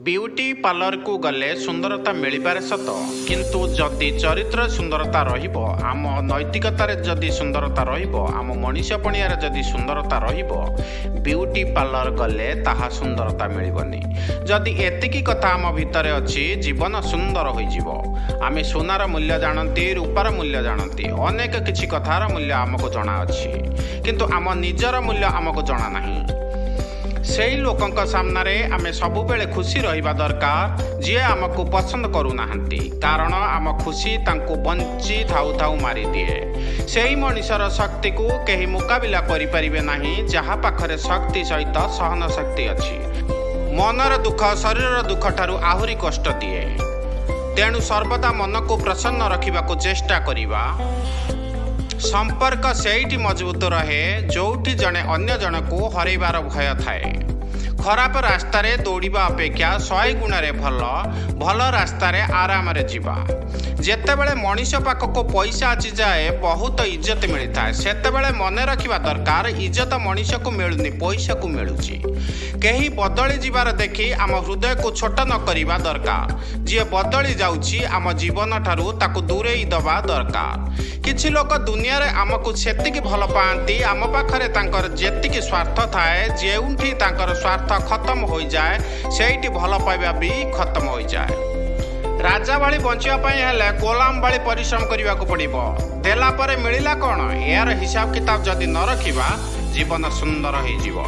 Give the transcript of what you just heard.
Beauty parlour को गले सुंदरता मिलबार सत किंतु जदि चरित्र सुंदरता रहिबो आम नैतिकतार जदि सुंदरता रहिबो आम मनीषपणियार जदि सुंदरता रहिबो ब्यूटी पार्लर गले ताहा सुंदरता मिलबनी। जदि एतिकी कथा आम भितर अछि जीवन सुंदर होई जीवो। आमे सोनार मूल्य जानती, रूपार मूल्य जानती, अनेक किछि कथार मूल्य आमको जଣା अछि किंतु आम निजर मूल्य आमको जଣା नाही। सेही लोकंक सामनारे आमे सबुबेले खुशी रहिबा दरकार जे आमको पसंद करू नाहंती, कारण आम खुशी तांको बंची थाउ थाउ मारी दिए। सेही मनुष्यर शक्ति को केही मुकाबिला करि परिबे नाही जहा पाखरे शक्ति सहित सहन शक्ति अछि। मनर दुख शरीर दुख ठारू आहुरी कष्ट दिए, तेणु सर्वदा मन को प्रसन्न रखिबाको चेष्टा करिबा। संपर्क सेठी मजबूत रहे जोठी जने अन्य जन को हरैबार भय थाए। खराब रास्ता रे दौड़िबा अपेक्षा 100 गुणरे भल रास्ता रे आराम रे जीवा। जेतेबेले मनीष पाखको पैसा आछि जाए बहुत इज्जत मिलता है, सेतेबेले मने रखिबा दरकार इज्जत मनीष को मिलुनी, पैसा को मिलुची। केही बदली जीवार देखी आम हृदय को छोट न करिबा दरकार। जे बदली जाउची आम जीवन ठारू ताकू दूरेई दबा दरकार। किछि लोक दुनिया रे आमको सेतिकी भल पाआंती, आम पाखरे तांकर जेतिकी स्वार्थ थाए, जेउंठी तांकर स्वार्थ खत्म हो जाए सेठी भल पाइबा भी खत्म हो जाए। राजा भाली बंचिया पाई हेले गोलाम भाली परिश्रम करने को पड़िबो। देला परे मिलिला कौन, यार हिसाब किताब जदि न रखिबा जीवन सुंदर हो जीवो।